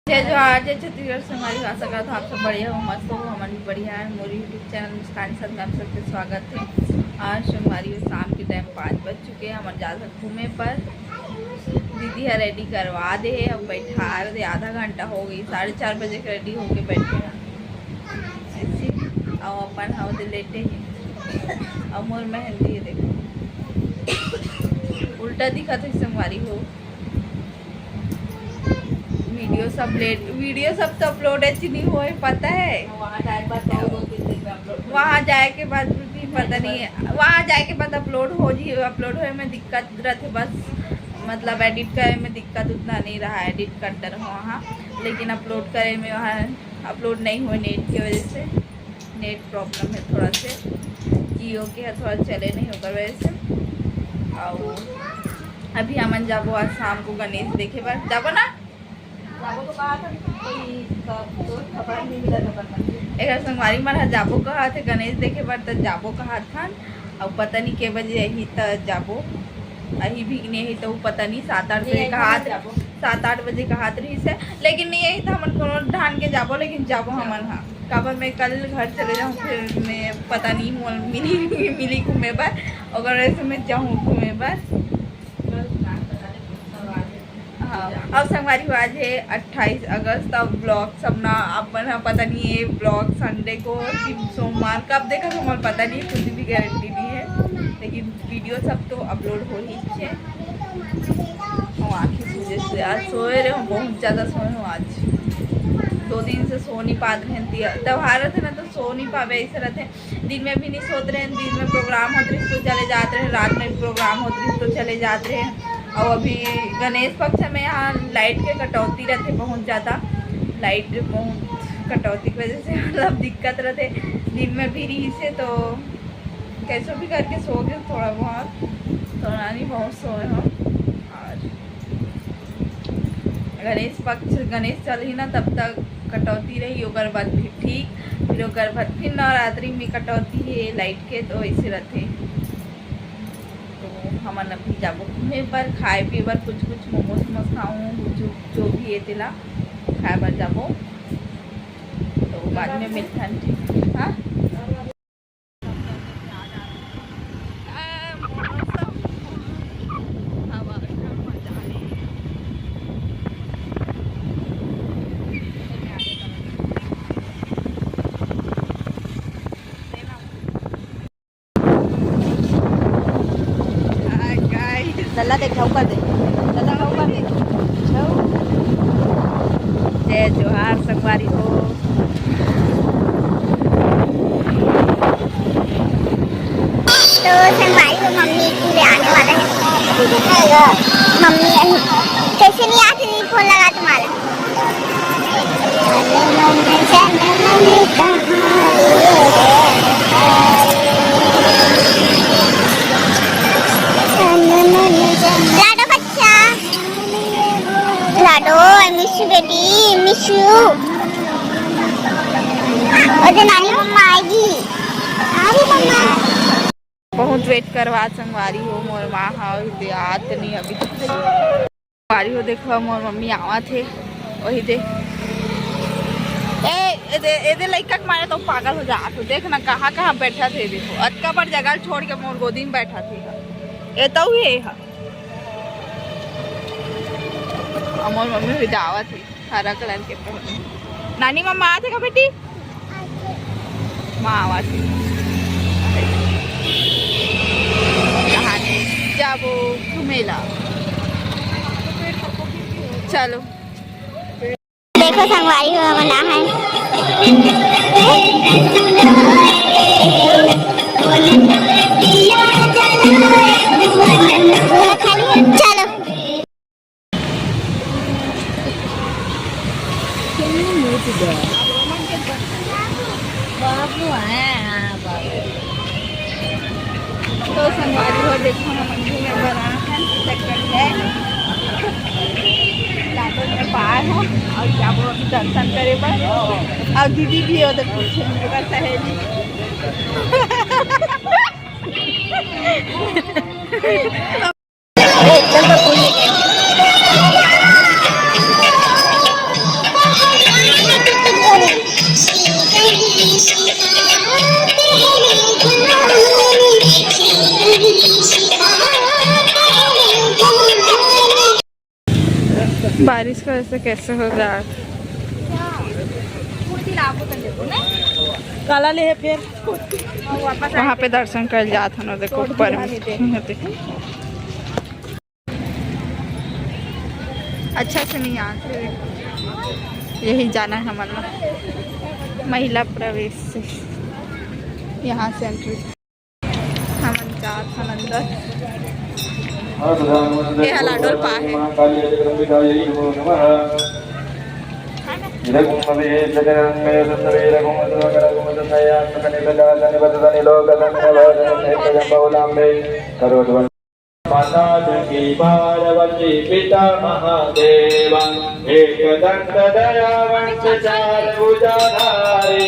जय जोहार जय छत्तीसगढ़ से हमारी आशा करता हूँ आप सब बढ़िया हो, मस्त हो। हमारी भी बढ़िया है। मोरी यूट्यूब चैनल मुस्कान साथ में आप सबके स्वागत है। आज हमारी शाम के टाइम 5 बज चुके हैं। हमारे ज़्यादा घूमे पर दीदी है रेडी करवा दे, अब बैठा दे। आधा घंटा हो गई, 4:30 बजे के रेडी होके बैठे हैं ऐसे। और अपन हम लेटे हैं। और मोर मेहंदी है देखो, उल्टा दिखा तो संगवारी हो। वीडियो सब तो अपलोड अच्छी नहीं हुए, पता है। वहाँ जाए के बाद भी पता नहीं है, वहाँ जाए के बाद अपलोड हो में दिक्कत रहते बस। मतलब एडिट करे में दिक्कत उतना नहीं रहा, एडिट करते रहो वहाँ। लेकिन अपलोड करे में वहाँ अपलोड नहीं हुए नेट की वजह से। नेट प्रॉब्लम है थोड़ा से, जियो के है थोड़ा चले नहीं होकर वजह से। और अभी हमन जाबो आज शाम को गणेश देखे बार जाबो ना। तो कहा था खबर नहीं मिला एक संगवारी मन जाबो कहा थे गणेश देखे बर, तो जाबो कहा था। और पता नहीं के बजे यही तो जाबो अही भी नहीं तो पता नहीं 7-8 बजे कहा 7-8 बजे कहा रही से। लेकिन नहीं यही था हमन को ढान के जाबो, लेकिन जाबो हमन हाँ काबर मैं कल घर चले जाऊँ, फिर मैं पता नहीं मिली घूमे पर अगर ऐसे में जाऊँ घूमे पर। अब संगवारी आज है 28 अगस्त। अब ब्लॉग सब ना अपन पता नहीं है ब्लॉग संडे को कि सोमवार कब देखा तो हमारा पता नहीं, कुछ भी गारंटी नहीं है। लेकिन वीडियो सब तो अपलोड हो ही है। और आँखें सूझे से आज सोए रहे हूँ, बहुत ज़्यादा सोए हूँ आज। 2 दिन से सो नहीं पाते हैं, त्यौहार रहते ना तो सो नहीं पावे ऐसे रहते। दिन में भी नहीं सोते रहे, दिन में प्रोग्राम होते रहे तो चले जाते रहे, रात में भी प्रोग्राम होते रहे तो चले जाते रहे। और अभी गणेश पक्ष में यहाँ लाइट के कटौती रहते बहुत ज़्यादा। लाइट बहुत कटौती की वजह से मतलब दिक्कत रहते। दिन में भी रही से तो कैसे भी करके सो गए थोड़ा बहुत, थोड़ा नहीं बहुत सोए हम। और गणेश चल ही ना तब तक कटौती रही, ओकर बाद फिर ठीक, फिर ओकर बाद फिर नवरात्रि में कटौती है लाइट के, तो ऐसे रहते। हमन अभी जाबो घूमे पर, खाए पिए बर कुछ मोमोज खाऊँ जो भी है तेला खाए बर जाबो, तो बाद में मिलथन। ठीक हाँ लल्ला देख ऊपर दे, लल्ला का ऊपर दे। जय जोहार संगवारी हो। तो संगवारी को मम्मी पूरे आने वाला है। मम्मी कैसे नहीं आती थी, फोन लगा तुम्हारा। लाडो बच्चा, लाडो आई मिस यू बेटी, मिस यू। और नानी मम्मा आएगी। अरे मम्मा बहुत वेट करवा संगवारी हो। मोर माँ हाँ याद नहीं अभी तक संगवारी हो। देखो मोर मम्मी आवा थे वही दे ए लड़का के मारे तो पागल हो जा। तो देख ना कहाँ बैठा थे, देखो अटका पर जगह छोड़ के मोर गोदी में बैठा थे। ये तो हुए मोर मम्मी हुई दावा थी हरा कलर के। नानी मम्मा आते का बेटी, माँ आवा थी। जाबो घूमेला, चलो। देखो संगवारी हो बना है। चलो बाबू है तो संगवारी हो देखो हम घूमे बना है में पार हो। और जाबो अभी दर्शन करे बर। और दीदी भी हो देखो सहेली बारिश का ऐसे कैसे हो रहा है। काला ले है फिर वहाँ पे दर्शन कर जाता ना, देखो ऊपर में देखो। अच्छा से नहीं आते, यही जाना है हमारा महिला प्रवेश से, यहाँ से एंट्री हम जात हम अंदर। ये लाडोल पा है। माता की पार्वती पिता महादेवा एक दंत दयावंत चार भुजाधारे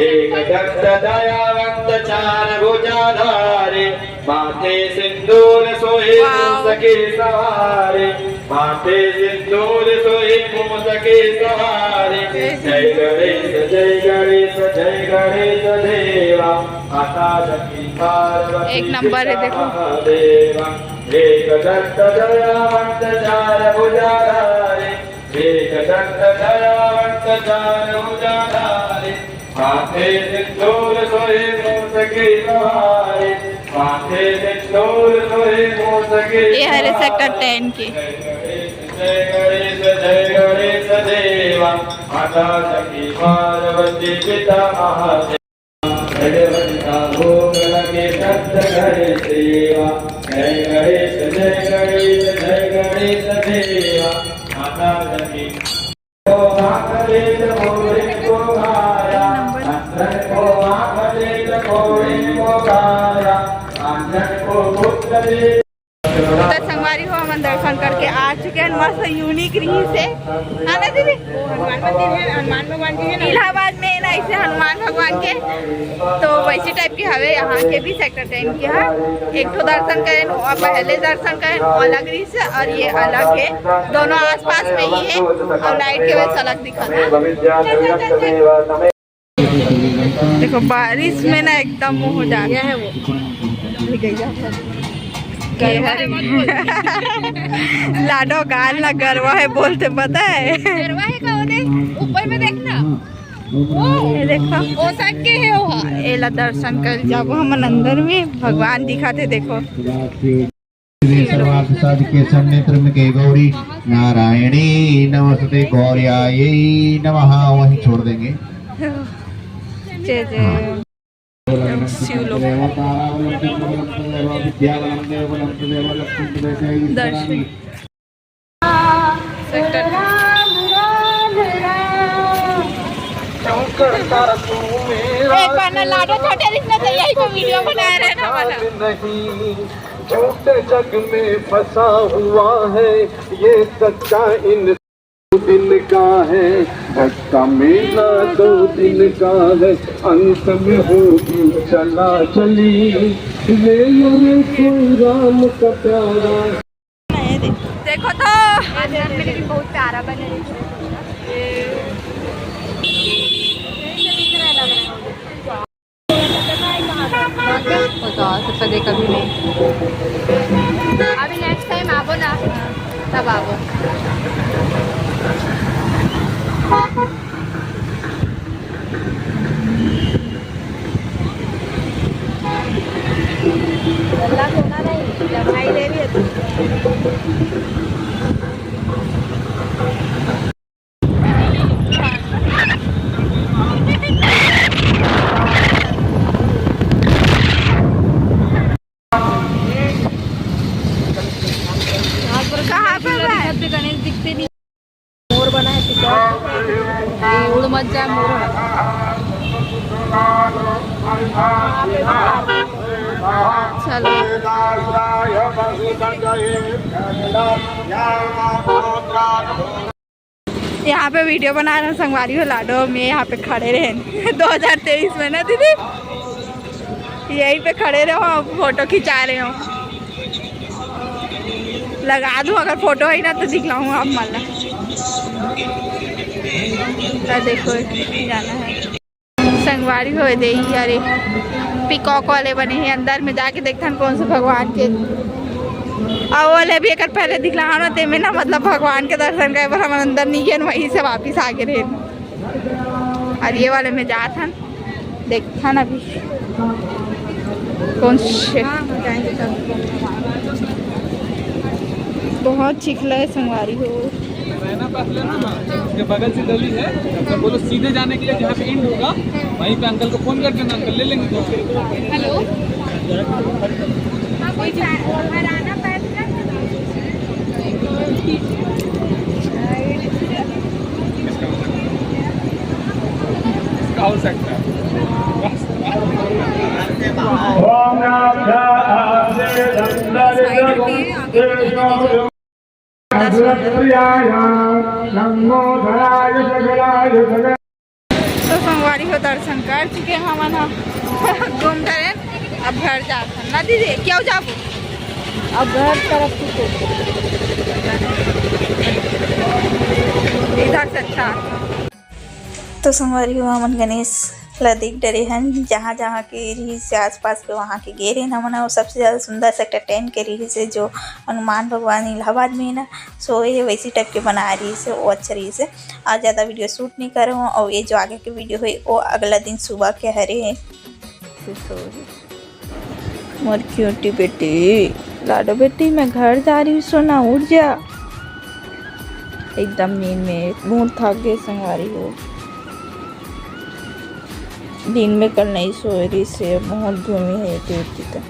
एक दंत दयावंत चार भुजाधारे माथे सिंदूर सोहे सके सवारे माथे सिंदूर सोहे सके सवारे जय गणेश जय गणेश जय गणेश देवा माता की पार्वती एक नंबर है देखो। देवा एक दंत दयावंत चार भुजाधारे एक दंत दयावंत चार भुजाधारे माथे सिंदूर सोहे सके सवारे माथे सिंदूर सोहे सके। ये हरे सेक्टर 10 की। जय गणेश देवा माता की पार्वती पिता महादेव भोग लगे सत्य गणेश देवा जय गणेश जय गणेश जय गणेश देवा माता की को आखिर मोरे को गाया अंतर को आखिर मोरे को गाया अंतर को पुत्र दे। तो संगवारी हो हम दर्शन करके आ चुके हैं मस्त यूनिक रही से, है ना दीदी? हनुमान मंदिर है, हनुमान भगवान की है ना इलाहाबाद में ना ऐसे हनुमान भगवान के तो वैसे टाइप के हवे, यहाँ के भी सेक्टर 10 के है। एक तो दर्शन करें और पहले दर्शन करें अलग रही से, और ये अलग है, दोनों आसपास में ही है और लाइट के वजह से अलग दिखा है। देखो बारिश में ना एकदम मुँह हो जा गया है वो लाडो गाल ना गरवा है बोलते, पता है गरवा है का ऊपर में देखना ये देखो ओ साइड के है वो। एला दर्शन कर जब हम अंदर में भगवान दिखाते देखो। सर्वार्थ साधिके सन्नेत्र में के गौरी नारायणी नमस्ते गौर्यायै नमः वहीं छोड़ देंगे। जय जय शिवलोक दर्शन सेक्टर एक बार ना लाडो छोटे दिखना चाहिए, यही को वीडियो बना रहे ना वाला। छोटे जग में फंसा हुआ है ये सच्चा इन दिन का है, भक्का मेला 2 दिन का है, अंत में होगी चला चली ले कोई राम का प्यारा। देखो तो लेकिन बहुत प्यारा बने कभी कभी नहीं। अभी नेक्स्ट टाइम आवो ना तब आवो। भाई ले रही है कहाँ पे गणेश दिखते नहीं। मोर बना है उड़ मत जाए मोर। चलो यहाँ पे वीडियो बना रहे हैं संगवारी हो लाडो में, यहाँ पे खड़े रहे 2023 में ना दीदी, यहीं पे खड़े रहो फोटो खिंचा रहे हो। लगा दूँ अगर फोटो है ना तो दिखलाऊँ आप माला। देखो जाना है संगवारी हो दे। अरे पिकॉक वाले बने हैं, अंदर में जाके देखते हैं कौन से भगवान के और वाले भी एक पहले दिखला ते में ना मतलब भगवान के दर्शन करे पर हम अंदर नहीं गए वहीं से वापिस आगे रहे। और ये वाले में जा था देखा ना अभी कौन से बहुत चिखला है संगवारी हो। उसके बगल से गली है, तो बोलो सीधे जाने के लिए जहाँ पे एंड होगा वहीं पे अंकल को फोन कर देना, अंकल ले लेंगे। हेलो हो सकता है। तो संगवारी हो दर्शन कर चुके हम घूम रहे अब घर जाते ना दीदी क्यों जाबू अब घर तरफ इधर से अच्छा। तो संगवारी हो हमन गणेश ला देख डरे हैं जहाँ जहाँ के रही से आसपास के वहाँ के गे रहे ना और सबसे ज़्यादा सुंदर सेक्टर 10 के रही से जो हनुमान भगवान इलाहाबाद में है ना, सो ये वैसी टाइप के बना रही से वो अच्छा रही से। आज ज़्यादा वीडियो शूट नहीं कर रहा हूँ और ये जो आगे के वीडियो है वो अगला दिन सुबह के हरे है। मोर क्यूटी बेटी लाडो बेटी मैं घर जा रही हूँ, सोना उठ जा। एकदम नींद में बहुत थक गए संगवारी हो, दिन में कल नहीं सोए रही से बहुत घूमी है बेटी। तो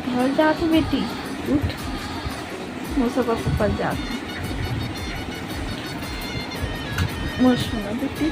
घर जाते बेटी उठ वो सब ऊपर जाते मोर सोना बेटी।